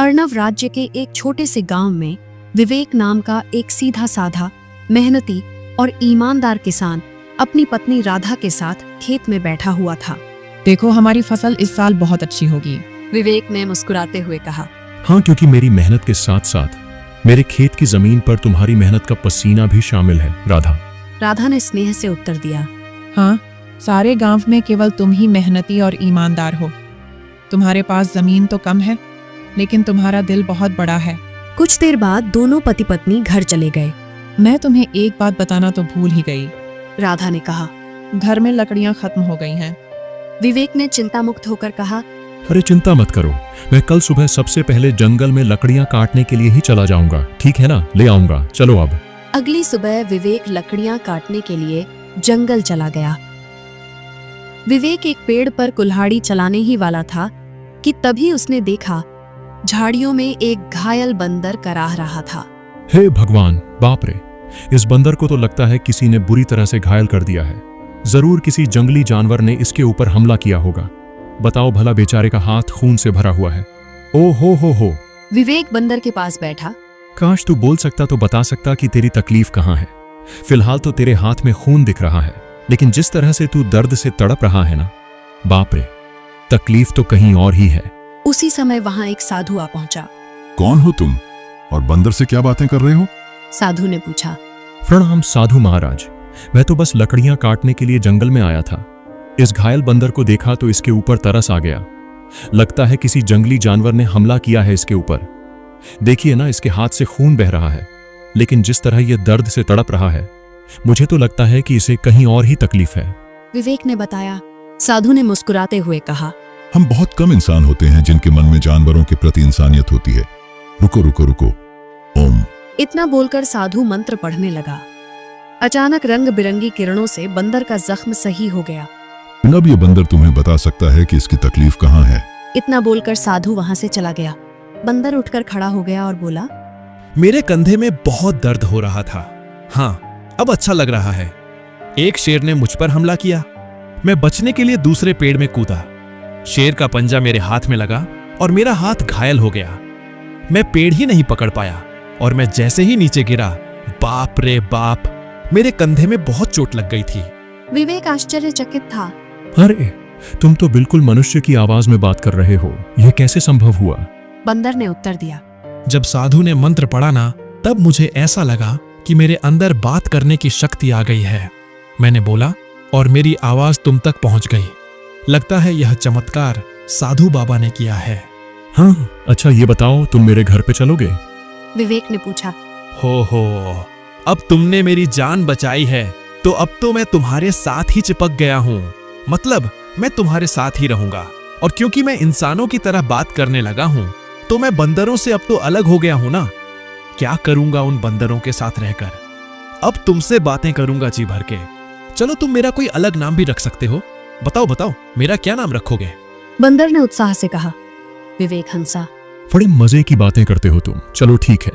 अर्णव राज्य के एक छोटे से गांव में विवेक नाम का एक सीधा साधा, मेहनती और ईमानदार किसान अपनी पत्नी राधा के साथ खेत में बैठा हुआ था। देखो, हमारी फसल इस साल बहुत अच्छी होगी, विवेक ने मुस्कुराते हुए कहा। हाँ, क्योंकि मेरी मेहनत के साथ साथ मेरे खेत की जमीन पर तुम्हारी मेहनत का पसीना भी शामिल है, राधा। राधा ने स्नेह से उत्तर दिया। हाँ, सारे गांव में केवल तुम ही मेहनती और ईमानदार हो। तुम्हारे पास जमीन तो कम है, लेकिन तुम्हारा दिल बहुत बड़ा है। कुछ देर बाद दोनों पति पत्नी घर चले गए। मैं तुम्हें एक बात बताना तो भूल ही गई, राधा ने कहा। घर में लकड़ियां खत्म हो गई हैं। विवेक ने चिंता मुक्त होकर कहा। अरे चिंता मत करो, मैं कल सुबह सबसे पहले जंगल में लकड़ियां काटने के लिए ही चला जाऊंगा, ठीक है ना? ले आऊंगा, चलो अब। अगली सुबह विवेक लकड़ियां काटने के लिए जंगल चला गया। विवेक एक पेड़ पर कुल्हाड़ी चलाने ही वाला था कि तभी उसने देखा झाड़ियों में एक घायल बंदर कराह रहा था। हे भगवान, बाप रे, इस बंदर को तो लगता है किसी ने बुरी तरह से घायल कर दिया है। जरूर किसी जंगली जानवर ने इसके ऊपर हमला किया होगा। बताओ भला, बेचारे का हाथ खून से भरा हुआ है। ओ हो। विवेक बंदर के पास बैठा। काश तू बोल सकता तो बता सकता कि तेरी तकलीफ कहाँ है। फिलहाल तो तेरे हाथ में खून दिख रहा है, लेकिन जिस तरह से तू दर्द से तड़प रहा है ना, बाप रे, तकलीफ तो कहीं और ही है। उसी समय वहां एक साधु आ पहुंचा। कौन हो तुम और बंदर से क्या बातें कर रहे हो? साधु ने पूछा। प्रणाम साधु महाराज, मैं तो बस लकड़ियां काटने के लिए जंगल में आया था। इस घायल बंदर को देखा तो इसके ऊपर तरस आ गया। लगता है किसी जंगली जानवर ने हमला किया है इसके ऊपर। देखिए ना, इसके हाथ से खून बह रहा है, लेकिन जिस तरह यह दर्द से तड़प रहा है, मुझे तो लगता है कि इसे कहीं और ही तकलीफ है। विवेक ने बताया। साधु ने मुस्कुराते हुए कहा। हम बहुत कम इंसान होते हैं जिनके मन में जानवरों के प्रति इंसानियत होती है। रुको। ओम। इतना बोलकर साधु मंत्र पढ़ने लगा। अचानक रंग बिरंगी किरणों से बंदर का जख्म सही हो गया। अब ये बंदर तुम्हें बता सकता है कि इसकी तकलीफ कहाँ है। इतना बोलकर साधु वहां से चला गया। बंदर उठकर खड़ा हो गया और बोला, मेरे कंधे में बहुत दर्द हो रहा था। हाँ, अब अच्छा लग रहा है। एक शेर ने मुझ पर हमला किया। मैं बचने के लिए दूसरे पेड़ में कूदा। शेर का पंजा मेरे हाथ में लगा और मेरा हाथ घायल हो गया। मैं पेड़ ही नहीं पकड़ पाया और मैं जैसे ही नीचे गिरा, बाप रे बाप, मेरे कंधे में बहुत चोट लग गई थी। विवेक आश्चर्यचकित था। अरे, तुम तो बिल्कुल मनुष्य की आवाज में बात कर रहे हो, यह कैसे संभव हुआ? बंदर ने उत्तर दिया। जब साधु ने मंत्र पढ़ा ना, तब मुझे ऐसा लगा कि मेरे अंदर बात करने की शक्ति आ गई है। मैंने बोला और मेरी आवाज तुम तक पहुंच गई। लगता है यह चमत्कार साधु बाबा ने किया है। हाँ, अच्छा ये बताओ, तुम मेरे घर पे चलोगे? विवेक ने पूछा। हो, अब तुमने मेरी जान बचाई है, तो अब तो मैं तुम्हारे साथ ही चिपक गया हूँ। मतलब मैं तुम्हारे साथ ही रहूंगा। और क्योंकि मैं इंसानों की तरह बात करने लगा हूँ, तो मैं बंदरों से अब तो अलग हो गया हूँ ना। क्या करूंगा उन बंदरों के साथ रहकर? अब तुमसे बातें करूंगा जी भर के। चलो, तुम मेरा कोई अलग नाम भी रख सकते हो। बताओ, मेरा क्या नाम रखोगे? बंदर ने उत्साह से कहा। विवेक हंसा। बड़े मजे की बातें करते हो तुम। चलो ठीक है,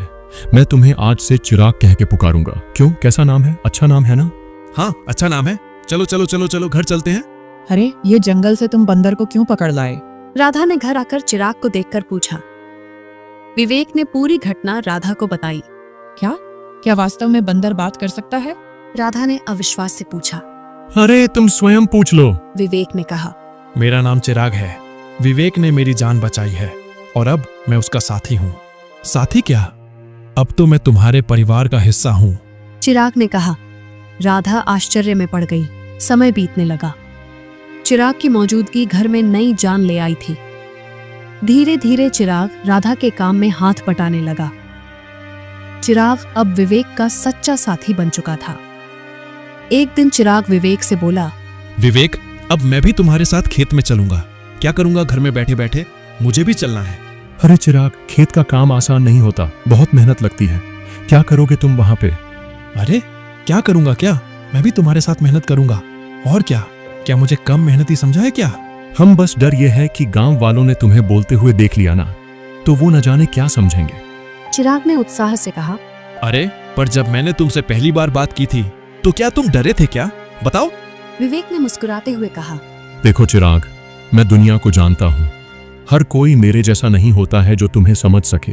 मैं तुम्हें आज से चिराग कह के पुकारूंगा। क्यों, कैसा नाम है? अच्छा नाम है ना? हाँ, अच्छा नाम है। चलो, घर चलते हैं। अरे, ये जंगल से तुम बंदर को क्यों पकड़ लाए? राधा ने घर आकर चिराग को देखकर पूछा। विवेक ने पूरी घटना राधा को बताई। क्या वास्तव में बंदर बात कर सकता है? राधा ने अविश्वास से पूछा। अरे, तुम स्वयं पूछ लो, विवेक ने कहा। मेरा नाम चिराग है। विवेक ने मेरी जान बचाई है और अब मैं उसका साथी हूँ। साथी क्या, अब तो मैं तुम्हारे परिवार का हिस्सा हूँ। चिराग ने कहा। राधा आश्चर्य में पड़ गई। समय बीतने लगा। चिराग की मौजूदगी घर में नई जान ले आई थी। धीरे धीरे चिराग राधा के काम में हाथ बटाने लगा। चिराग अब विवेक का सच्चा साथी बन चुका था। एक दिन चिराग विवेक से बोला, विवेक, अब मैं भी तुम्हारे साथ खेत में चलूंगा। क्या करूंगा घर में बैठे बैठे? मुझे भी चलना है। अरे चिराग, खेत का काम आसान नहीं होता, बहुत मेहनत लगती है। क्या करोगे तुम वहां पे? अरे क्या करूंगा? क्या मैं भी तुम्हारे साथ मेहनत करूंगा। और क्या मुझे कम मेहनती समझा है क्या? हम बस डर ये है कि गांव वालों ने तुम्हें बोलते हुए देख लिया ना, तो वो न जाने क्या समझेंगे। चिराग ने उत्साह से कहा। अरे, पर जब मैंने तुमसे पहली बार बात की थी, तो क्या तुम डरे थे क्या? बताओ। विवेक ने मुस्कुराते हुए कहा। देखो चिराग, मैं दुनिया को जानता हूँ। हर कोई मेरे जैसा नहीं होता है जो तुम्हें समझ सके।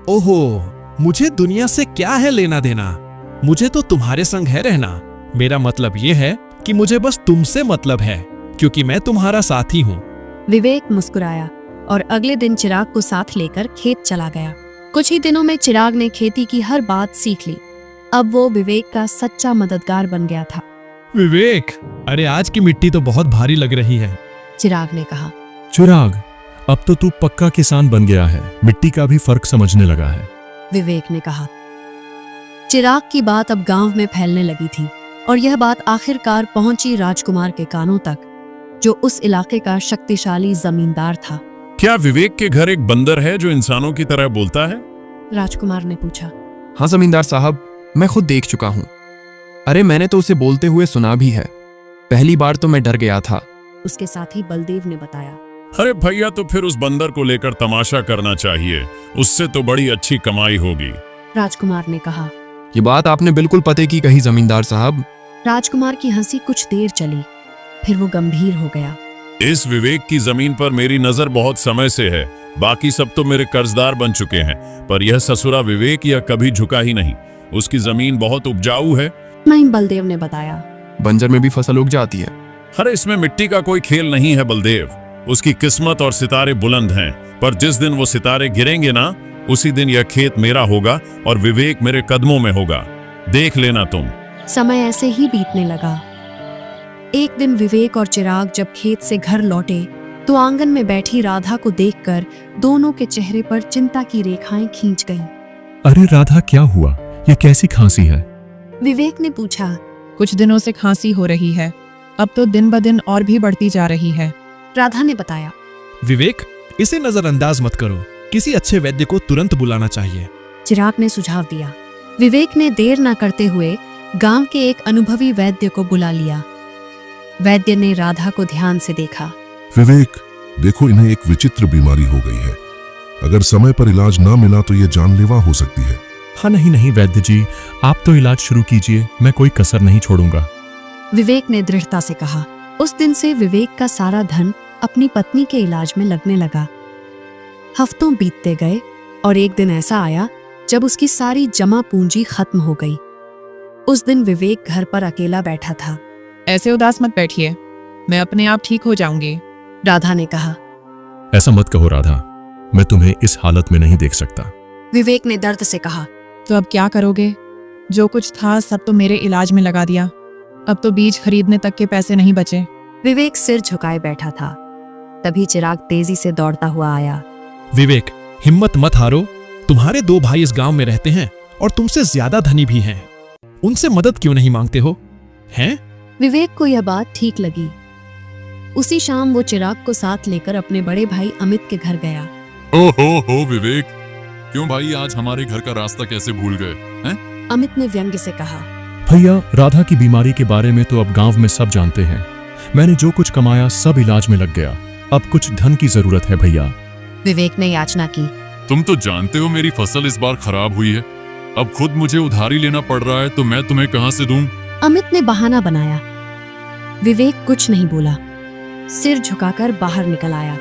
ओहो, मुझे दुनिया से क्या है लेना देना? मुझे तो तुम्हारे संग है रहना। मेरा मतलब ये है कि मुझे बस तुमसे मतलब है, क्योंकि मैं तुम्हारा साथी हूँ। विवेक मुस्कुराया और अगले दिन चिराग को साथ लेकर खेत चला गया। कुछ ही दिनों में चिराग ने खेती की हर बात सीख ली। अब वो विवेक का सच्चा मददगार बन गया था। विवेक, अरे आज की मिट्टी तो बहुत भारी लग रही है। चिराग ने कहा। चिराग, अब तो तू पक्का किसान बन गया है, मिट्टी का भी फर्क समझने लगा है। विवेक ने कहा। चिराग की बात अब गांव में फैलने लगी थी और यह बात आखिरकार पहुंची राजकुमार के कानों तक, जो उस इलाके का शक्तिशाली जमींदार था। क्या विवेक के घर एक बंदर है जो इंसानों की तरह बोलता है? राजकुमार ने पूछा। हाँ जमींदार साहब, मैं खुद देख चुका हूँ। अरे मैंने तो उसे बोलते हुए सुना भी है। पहली बार तो मैं डर गया था। उसके साथी बलदेव ने बताया। अरे भैया, तो फिर उस बंदर को लेकर तमाशा करना चाहिए, उससे तो बड़ी अच्छी कमाई होगी। राजकुमार ने कहा। ये बात आपने बिल्कुल पते की कही जमींदार साहब। राजकुमार की हंसी कुछ देर चली, फिर वो गंभीर हो गया। इस विवेक की जमीन पर मेरी नजर बहुत समय से है। बाकी सब तो मेरे कर्जदार बन चुके हैं, पर यह ससुरा विवेक यह कभी झुका ही नहीं। उसकी जमीन बहुत उपजाऊ है। नहीं, बलदेव ने बताया। बंजर में भी फसल उग जाती है। अरे इसमें मिट्टी का कोई खेल नहीं है बलदेव। उसकी किस्मत और सितारे बुलंद हैं, पर जिस दिन वो सितारे गिरेंगे ना, उसी दिन यह खेत मेरा होगा और विवेक मेरे कदमों में होगा। देख लेना तुम। समय ऐसे ही बीतने लगा। एक दिन विवेक और चिराग जब खेत से घर लौटे तो आंगन में बैठी राधा को देखकर दोनों के चेहरे पर चिंता की रेखाएं खींच गईं। अरे राधा, क्या हुआ? ये कैसी खांसी है? विवेक ने पूछा। कुछ दिनों से खांसी हो रही है, अब तो दिन ब दिन और भी बढ़ती जा रही है। राधा ने बताया। विवेक, इसे नजरअंदाज मत करो। किसी अच्छे वैद्य को तुरंत बुलाना चाहिए। चिराग ने सुझाव दिया। विवेक ने देर न करते हुए गांव के एक अनुभवी वैद्य को बुला लिया। वैद्य ने राधा को ध्यान से देखा। विवेक, देखो, इन्हें एक विचित्र बीमारी हो गई है। अगर समय पर इलाज ना मिला तो ये जानलेवा हो सकती है। हाँ, नहीं वैद्य जी, आप तो इलाज शुरू कीजिए, मैं कोई कसर नहीं छोड़ूंगा। विवेक ने दृढ़ता से कहा। उस दिन से विवेक का सारा धन अपनी पत्नी के इलाज में लगने लगा। हफ्तों बीतते गए और एक दिन ऐसा आया जब उसकी सारी जमा पूंजी खत्म हो गई। उस दिन विवेक घर पर अकेला बैठा था। ऐसे उदास मत बैठिए, मैं अपने आप ठीक हो जाऊंगी। राधा ने कहा। ऐसा मत कहो राधा, मैं तुम्हें इस हालत में नहीं देख सकता। विवेक ने दर्द से कहा। तो अब क्या करोगे? जो कुछ था सब तो मेरे इलाज में लगा दिया। अब तो बीज खरीदने तक के पैसे नहीं बचे। विवेक सिर झुकाए बैठा था। तभी चिराग तेजी से दौड़ता हुआ आया। विवेक, हिम्मत मत हारो। तुम्हारे दो भाई इस गांव में रहते हैं और तुमसे ज्यादा धनी भी हैं। उनसे मदद क्यों नहीं मांगते हो? हैं? विवेक को यह बात ठीक लगी। उसी शाम वो चिराग को साथ लेकर अपने बड़े भाई अमित के घर गया। हो विवेक, क्यों भाई आज हमारे घर का रास्ता कैसे भूल गए हैं? अमित ने व्यंग्य से कहा। भैया, राधा की बीमारी के बारे में तो अब गांव में सब जानते हैं। मैंने जो कुछ कमाया सब इलाज में लग गया। अब कुछ धन की जरूरत है भैया। विवेक ने याचना की। तुम तो जानते हो मेरी फसल इस बार खराब हुई है। अब खुद मुझे उधारी लेना पड़ रहा है, तो मैं तुम्हें कहां से दूं? अमित ने बहाना बनाया। विवेक कुछ नहीं बोला, सिर झुकाकर बाहर निकल आया।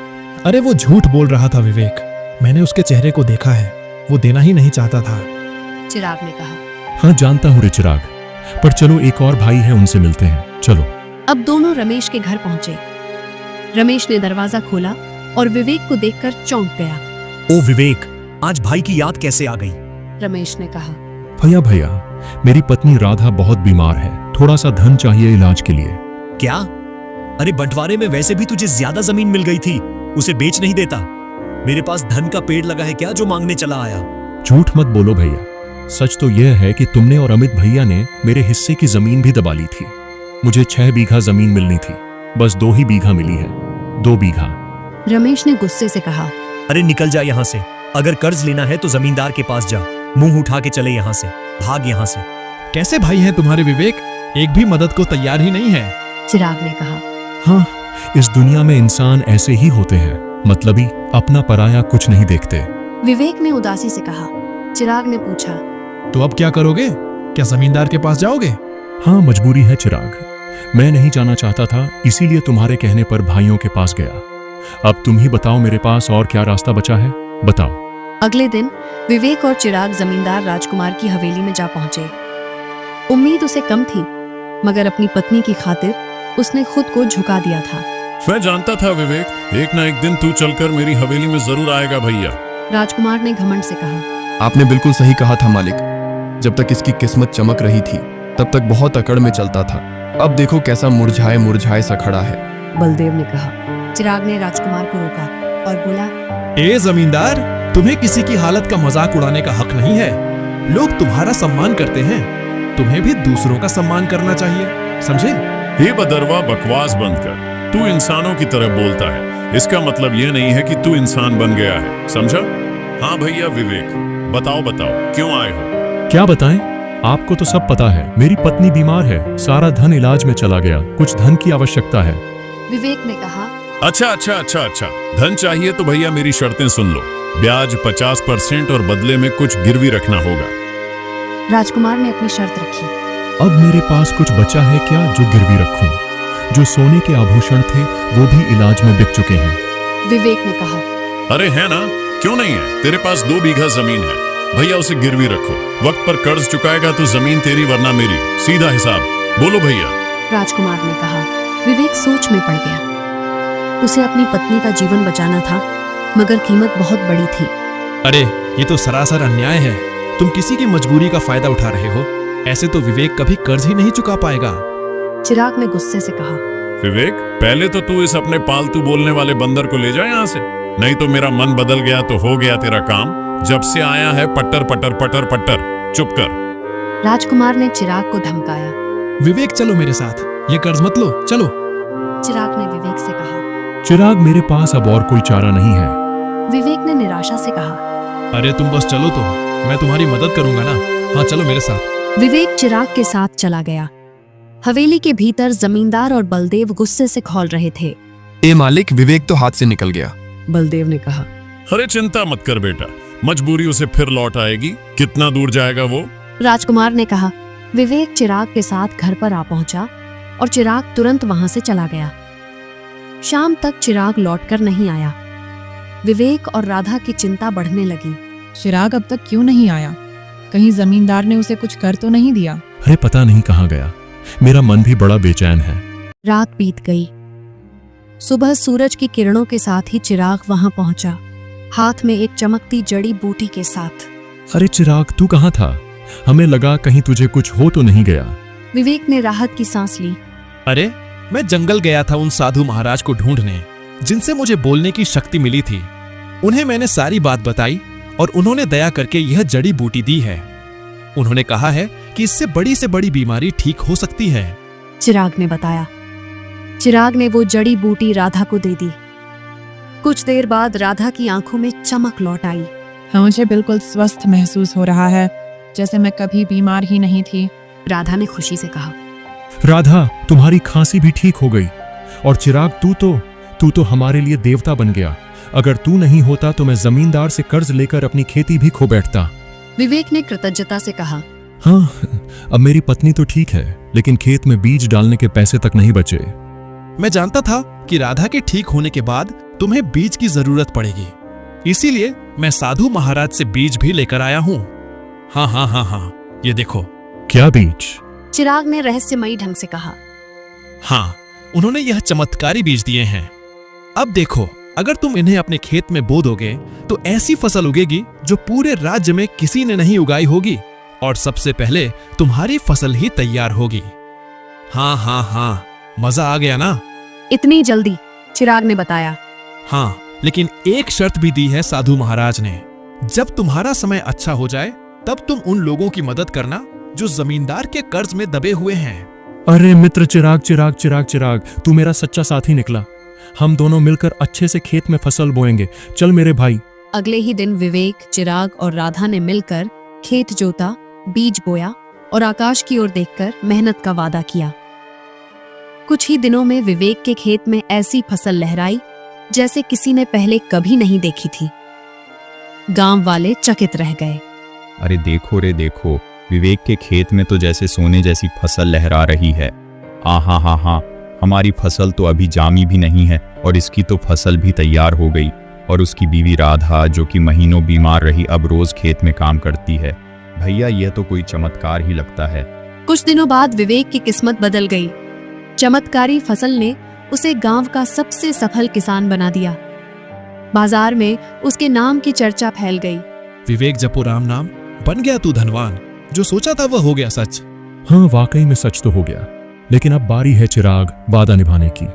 अरे वो झूठ बोल रहा था विवेक। मैंने उसके चेहरे को देखा है, वो देना ही नहीं चाहता था। चिराग ने कहा। हाँ जानता हूँ रे चिराग, पर चलो एक और भाई है, उनसे मिलते हैं, चलो। अब दोनों रमेश के घर पहुंचे। रमेश ने दरवाजा खोला और विवेक को देखकर चौंक गया। ओ विवेक, आज भाई की याद कैसे आ गई? रमेश ने कहा। भैया, मेरी पत्नी राधा बहुत बीमार है, थोड़ा सा धन चाहिए इलाज के लिए। क्या? अरे बंटवारे में वैसे भी तुझे ज्यादा जमीन मिल गई थी, उसे बेच नहीं देता? मेरे पास धन का पेड़ लगा है क्या जो मांगने चला आया? झूठ मत बोलो भैया, सच तो यह है कि तुमने और अमित भैया ने मेरे हिस्से की जमीन भी दबा ली थी। मुझे 6 बीघा जमीन मिलनी थी, बस 2 ही बीघा मिली है। 2 बीघा। रमेश ने गुस्से से कहा। अरे निकल जा यहाँ से। अगर कर्ज लेना है तो जमींदार के पास जा, मुंह उठा के चले यहाँ से, भाग यहाँ से। कैसे भाई हैं तुम्हारे विवेक? एक भी मदद को तैयार ही नहीं है। चिराग ने कहा। हाँ, इस दुनिया में इंसान ऐसे ही होते हैं, मतलबी, अपना पराया कुछ नहीं देखते। विवेक ने उदासी से कहा। चिराग ने पूछा। तो अब क्या करोगे? क्या जमींदार के पास जाओगे? हाँ, मजबूरी है चिराग। मैं नहीं जाना चाहता था, इसीलिए तुम्हारे कहने पर भाइयों के पास गया। अब तुम ही बताओ, मेरे पास और क्या रास्ता बचा है, बताओ। अगले दिन विवेक और चिराग जमींदार राजकुमार की हवेली में जा पहुंचे। उम्मीद उसे कम थी, मगर अपनी पत्नी की खातिर उसने खुद को झुका दिया था। मैं जानता था विवेक, एक ना एक दिन तू चलकर मेरी हवेली में जरूर आएगा भैया। राजकुमार ने घमंड से कहा। आपने बिल्कुल सही कहा था मालिक। जब तक इसकी किस्मत चमक रही थी तब तक बहुत अकड़ में चलता था। अब देखो कैसा मुरझाए मुरझाए सा खड़ा है। बलदेव ने कहा। चिराग ने राजकुमार को रोका और बोला, ए जमींदार, तुम्हें किसी की हालत का मजाक उड़ाने का हक नहीं है। लोग तुम्हारा सम्मान करते हैं, तुम्हें भी दूसरों का सम्मान करना चाहिए, समझे? हे बदरवा, बकवास बंद कर। तू इंसानों की तरह बोलता है, इसका मतलब यह नहीं है कि तू इंसान बन गया है, समझा? हाँ भैया विवेक, बताओ क्यों आए हो? क्या बताएं? आपको तो सब पता है, मेरी पत्नी बीमार है, सारा धन इलाज में चला गया, कुछ धन की आवश्यकता है। विवेक ने कहा। अच्छा, धन चाहिए तो भैया मेरी शर्तें सुन लो। ब्याज 50% और बदले में कुछ गिरवी रखना होगा। राजकुमार ने अपनी शर्त रखी। अब मेरे पास कुछ बचा है क्या जो गिरवी रखूं? जो सोने के आभूषण थे वो भी इलाज में बिक चुके हैं। विवेक ने कहा। अरे है ना, क्यों नहीं है? तेरे पास 2 बीघा जमीन है, भैया उसे गिरवी रखो। वक्त पर कर्ज चुकाएगा तो जमीन तेरी वरना मेरी, सीधा हिसाब। बोलो भैया। राजकुमार ने कहा। विवेक सोच में पड़ गया। उसे अपनी पत्नी का जीवन बचाना था, मगर कीमत बहुत बड़ी थी। अरे ये तो सरासर अन्याय है। तुम किसी की मजबूरी का फायदा उठा रहे हो। ऐसे तो विवेक कभी कर्ज ही नहीं चुका पाएगा। चिराग ने गुस्से से कहा। विवेक, पहले तो तू इस अपने पालतू बोलने वाले बंदर को ले जा यहाँ से, नहीं तो मेरा मन बदल गया तो हो गया तेरा काम। जब से आया है पट्टर पट्टर पट्टर पट्टर, चुप कर। राजकुमार ने चिराग को धमकाया। विवेक चलो मेरे साथ, ये कर्ज मत लो, चलो। चिराग ने विवेक से कहा। चिराग, मेरे पास अब और कोई चारा नहीं है। विवेक ने निराशा से कहा। अरे तुम बस चलो तो, मैं तुम्हारी मदद करूंगा ना। हाँ चलो मेरे साथ। विवेक चिराग के साथ चला गया। हवेली के भीतर जमींदार और बलदेव गुस्से से खौल रहे थे। ए मालिक, विवेक तो हाथ से निकल गया। बलदेव ने कहा। अरे चिंता मत कर बेटा, मजबूरी उसे फिर लौट आएगी। कितना दूर जाएगा वो? राजकुमार ने कहा। विवेक चिराग के साथ घर पर आ पहुंचा और चिराग तुरंत वहां से चला गया। शाम तक चिराग लौटकर नहीं आया। विवेक और राधा की चिंता बढ़ने लगी। चिराग अब तक क्यों नहीं आया? कहीं जमींदार ने उसे कुछ कर तो नहीं दिया? अरे पता नहीं कहाँ गया, मेरा मन भी बड़ा बेचैन है। रात बीत गई। सुबह सूरज की किरणों के साथ ही चिराग वहां पहुंचा, हाथ में एक चमकती जड़ी बूटी के साथ। अरे चिराग, तू कहाँ था? हमें लगा कहीं तुझे कुछ हो तो नहीं गया। विवेक ने राहत की सांस ली। अरे मैं जंगल गया था उन साधु महाराज को ढूंढने, जिनसे मुझे बोलने की शक्ति मिली थी। उन्हें मैंने सारी बात बताई और उन्होंने दया करके यह जड़ी बूटी दी है। उन्होंने कहा है कि इससे बड़ी से बड़ी बीमारी ठीक हो सकती है। चिराग ने बताया। चिराग ने वो जड़ी बूटी राधा को दे दी। कुछ देर बाद राधा की आंखों में चमक लौट आई। मुझे बिल्कुल स्वस्थ महसूस हो रहा है, जैसे मैं कभी बीमार ही नहीं थी। राधा ने खुशी से कहा। राधा, तुम्हारी खांसी भी ठीक हो गई। और चिराग, तू तो हमारे लिए देवता बन गया। अगर तू नहीं होता तो मैं जमींदार से कर्ज लेकर अपनी खेती भी खो बैठता। विवेक ने कृतज्ञता से कहा। हाँ, अब मेरी पत्नी तो ठीक है, लेकिन खेत में बीज डालने के पैसे तक नहीं बचे। मैं जानता था कि राधा के ठीक होने के बाद तुम्हें बीज की जरूरत पड़ेगी, इसीलिए मैं साधु महाराज से बीज भी लेकर आया हूँ। हाँ, ये देखो। क्या बीज? चिराग ने रहस्यमयी ढंग से कहा। हाँ, उन्होंने यह चमत्कारी बीज दिए हैं। अब देखो, अगर तुम इन्हें अपने खेत में बो दोगे तो ऐसी फसल उगेगी जो पूरे राज्य में किसी ने नहीं उगाई होगी, और सबसे पहले तुम्हारी फसल ही तैयार होगी। हाँ, मजा आ गया ना? इतनी जल्दी? चिराग ने बताया। हाँ, लेकिन एक शर्त भी दी है साधु महाराज ने। जब तुम्हारा समय अच्छा हो जाए तब तुम उन लोगों की मदद करना जो जमींदार के कर्ज में दबे हुए हैं। अरे मित्र चिराग, तू मेरा सच्चा साथी निकला। हम दोनों मिलकर अच्छे से खेत में फसल बोएंगे। चल मेरे भाई। अगले ही दिन विवेक, चिराग और राधा ने मिलकर खेत जोता, बीज बोया और आकाश की ओर देखकर मेहनत का वादा किया। कुछ ही दिनों में विवेक के खेत में ऐसी फसल लहराई जैसे किसी ने पहले कभी नहीं देखी थी। गांव वाले चकित रह गए। अरे देखो रे देखो, विवेक के खेत में तो जैसे सोने जैसी फसल लहरा रही है। हाँ, हमारी फसल तो अभी जामी भी नहीं है और इसकी तो फसल भी तैयार हो गई और उसकी बीवी राधा जो कि महीनों बीमार रही अब रोज खेत में काम करती है। भैया यह तो कोई चमत्कार ही लगता है। कुछ दिनों बाद विवेक की किस्मत बदल गई। चमत्कारी फसल ने उसे गांव का सबसे सफल किसान बना दिया। बाजार में उसके नाम की चर्चा फैल गई। विवेक जपो राम नाम, बन गया तू धनवान। जो सोचा था वह हो गया सच। हाँ, वाकई में सच तो हो गया, लेकिन अब बारी है चिराग वादा निभाने की,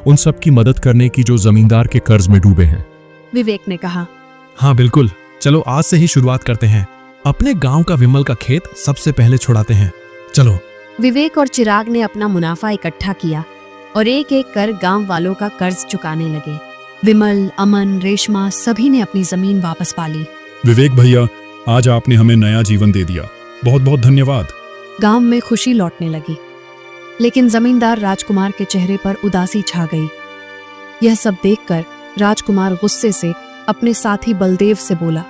उन सब की मदद करने की जो जमींदार के कर्ज में डूबे हैं। विवेक ने कहा। हाँ बिल्कुल, चलो आज से ही शुरुआत करते हैं। अपने गांव का विमल का खेत सबसे पहले छुड़ाते हैं। चलो। विवेक और चिराग ने अपना मुनाफा इकट्ठा किया और एक एक कर गांव वालों का कर्ज चुकाने लगे। विमल, अमन, रेशमा सभी ने अपनी जमीन वापस पा ली। विवेक भैया, आज आपने हमें नया जीवन दे दिया, बहुत बहुत धन्यवाद। गांव में खुशी लौटने लगी, लेकिन जमींदार राजकुमार के चेहरे पर उदासी छा गई। यह सब देखकर राजकुमार गुस्से से अपने साथी बलदेव से बोला।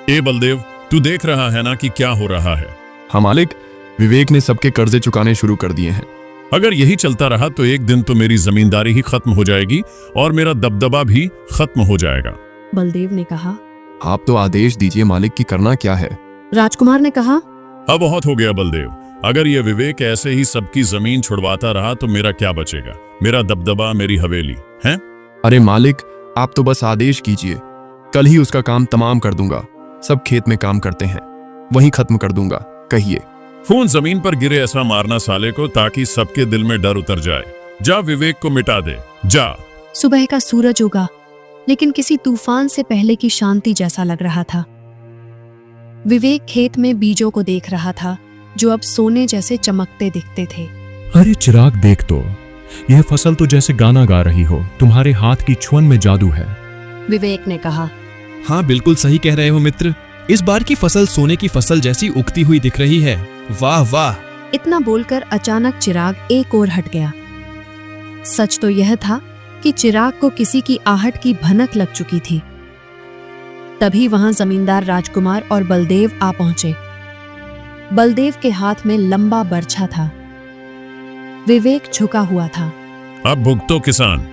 ए बलदेव, तू देख रहा है ना कि क्या हो रहा है? हाँ मालिक, विवेक ने सबके कर्जे चुकाने शुरू कर दिए हैं। अगर यही चलता रहा तो एक दिन तो मेरी जमींदारी ही खत्म हो जाएगी और मेरा दबदबा भी खत्म हो जाएगा। बलदेव ने कहा। आप तो आदेश दीजिए मालिक की करना क्या है। राजकुमार ने कहा। अब बहुत हो गया बलदेव, अगर ये विवेक ऐसे ही सबकी जमीन छुड़वाता रहा तो मेरा क्या बचेगा? मेरा दबदबा, मेरी हवेली है? अरे मालिक, आप तो बस आदेश कीजिए, कल ही उसका काम तमाम कर दूंगा। सब खेत में काम करते हैं, वहीं खत्म कर दूंगा। कहिए। खून जमीन पर गिरे ऐसा मारना साले को ताकि सबके दिल में डर उतर जाए। जा विवेक को मिटा दे, जा। सुबह का सूरज उगा, लेकिन किसी तूफान से पहले की शांति जैसा लग रहा था। विवेक खेत में बीजों को देख रहा था जो अब सोने जैसे चमकते दिखते थे। अरे चिराग, देख तो, यह फसल तो जैसे गाना गा रही हो। तुम्हारे हाथ की छुअन में जादू है। विवेक ने कहा। हाँ बिल्कुल सही कह रहे हो मित्र, इस बार की फसल सोने की फसल जैसी उगती हुई दिख रही है। वाह वाह। इतना बोलकर अचानक चिराग एक ओर हट गया। सच तो यह था कि चिराग को किसी की आहट की भनक लग चुकी थी। तभी वहां जमींदार राजकुमार और बलदेव आ पहुंचे। बलदेव के हाथ में लंबा बर्छा था। विवेक झुका हुआ था। अब भुगतो किसान।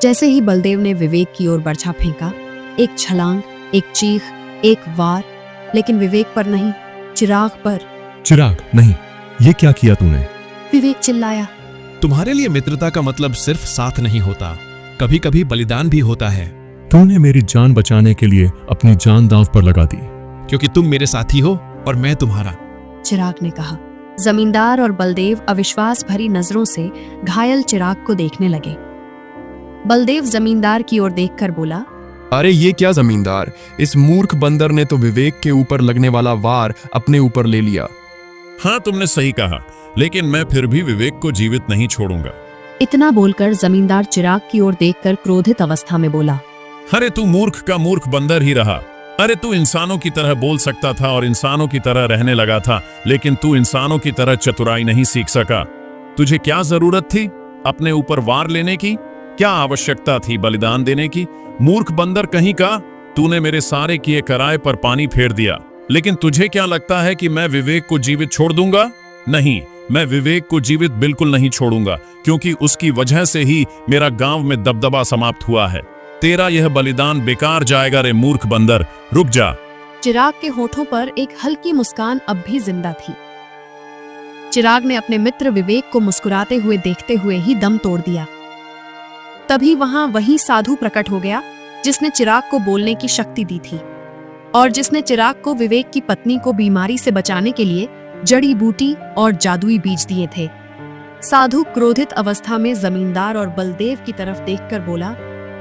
जैसे ही बलदेव ने विवेक की ओर बर्छा फेंका, एक छलांग, एक चीख, एक वार, लेकिन विवेक पर नहीं, चिराग पर। चिराग, नहीं, ये क्या किया तूने? विवेक चिल्लाया। तुम्हारे लिए मित्रता का मतलब सिर्फ साथ नहीं होता, कभी कभी बलिदान भी होता है। तूने मेरी जान बचाने के लिए अपनी जान दांव पर लगा दी। क्योंकि तुम मेरे साथी हो और मैं तुम्हारा। चिराग ने कहा। जमींदार और बलदेव अविश्वास भरी नजरों से घायल चिराग को देखने लगे। बलदेव जमींदार की ओर देखकर बोला। अरे ये क्या जमींदार, इस मूर्ख बंदर ने तो विवेक के ऊपर लगने वाला वार अपने ऊपर ले लिया। हाँ, तुमने सही कहा, लेकिन मैं फिर भी विवेक को जीवित नहीं छोड़ूंगा। इतना बोलकर जमींदार चिराग की ओर देखकर क्रोधित अवस्था में बोला। अरे तू मूर्ख का मूर्ख बंदर ही रहा। अरे तू इंसानों की तरह बोल सकता था और इंसानों की तरह रहने लगा था, लेकिन तू इंसानों की तरह चतुराई नहीं सीख सका। तुझे क्या जरूरत थी अपने ऊपर वार लेने की? क्या आवश्यकता थी बलिदान देने की? मूर्ख बंदर कहीं का, तूने मेरे सारे किए कराए पर पानी फेर दिया। लेकिन तुझे क्या लगता है कि मैं विवेक को जीवित छोड़ दूंगा? नहीं, मैं विवेक को जीवित बिल्कुल नहीं छोड़ूंगा, क्योंकि उसकी वजह से ही मेरा गांव में दबदबा समाप्त हुआ है। तेरा यह बलिदान बेकार जाएगा रे मूर्ख बंदर, रुक जा। चिराग के होठों पर एक हल्की मुस्कान अब भी जिंदा थी। चिराग ने अपने मित्र विवेक को मुस्कुराते हुए देखते हुए ही दम तोड़ दिया। तभी वहां वही साधु प्रकट हो गया जिसने चिराग को बोलने की शक्ति दी थी और जिसने चिराग को विवेक की पत्नी को बीमारी से बचाने के लिए जड़ी बूटी और जादुई बीज दिए थे। साधु क्रोधित अवस्था में जमींदार और बलदेव की तरफ देखकर बोला।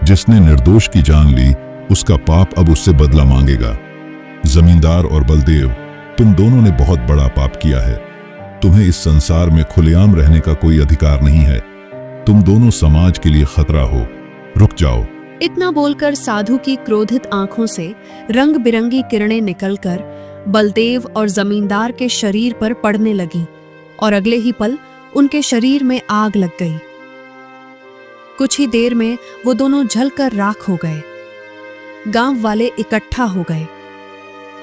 जिसने निर्दोष की जान ली, उसका पाप अब उससे बदला मांगेगा। जमींदार और बलदेव, तुम दोनों ने बहुत बड़ा पाप किया है। तुम्हें इस संसार में खुलेआम रहने का कोई अधिकार नहीं है। तुम दोनों समाज के लिए खतरा हो, रुक जाओ। इतना बोलकर साधु की क्रोधित आंखों से रंग बिरंगी किरणें निकलकर बलदेव और जमींदार के शरीर पर पड़ने लगी और अगले ही पल उनके शरीर में आग लग गई। कुछ ही देर में वो दोनों जलकर राख हो गए। गांव वाले इकट्ठा हो गए।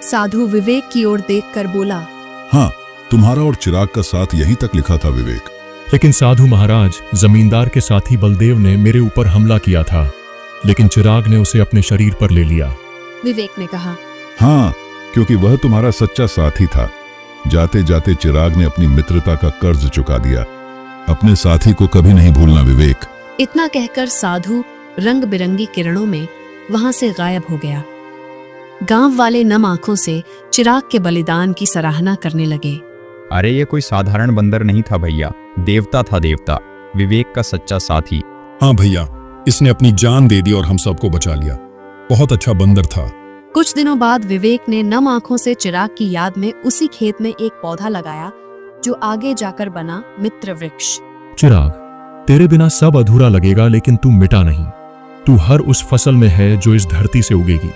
साधु विवेक की ओर देखकर बोला। हाँ, तुम्हारा और चिराग का साथ यहीं तक लिखा था विवेक। लेकिन साधु महाराज, जमींदार के साथी बलदेव ने मेरे ऊपर हमला किया था, लेकिन चिराग ने उसे अपने शरीर पर ले लिया। विवेक ने कहा। हाँ, क्योंकि वह तुम्हारा सच्चा साथी था। जाते जाते चिराग ने अपनी मित्रता का कर्ज चुका दिया। अपने साथी को कभी नहीं भूलना विवेक। इतना कहकर साधु रंग बिरंगी किरणों में वहां से गायब हो गया। गांव वाले नम आंखों से चिराग के बलिदान की सराहना करने लगे। अरे ये कोई साधारण बंदर नहीं था भैया, देवता था, देवता, विवेक का सच्चा साथी। हाँ भैया, इसने अपनी जान दे दी और हम सबको बचा लिया। बहुत अच्छा बंदर था। कुछ दिनों बाद विवेक ने नम आंखों से चिराग की याद में उसी खेत में एक पौधा लगाया जो आगे जाकर बना मित्र वृक्ष। चिराग, तेरे बिना सब अधूरा लगेगा, लेकिन तू मिटा नहीं। तू हर उस फसल में है जो इस धरती से उगेगी।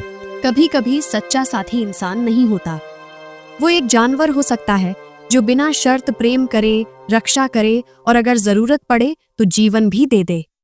कभी कभी सच्चा साथी इंसान नहीं होता, वो एक जानवर हो सकता है जो बिना शर्त प्रेम करे, रक्षा करे और अगर जरूरत पड़े तो जीवन भी दे दे।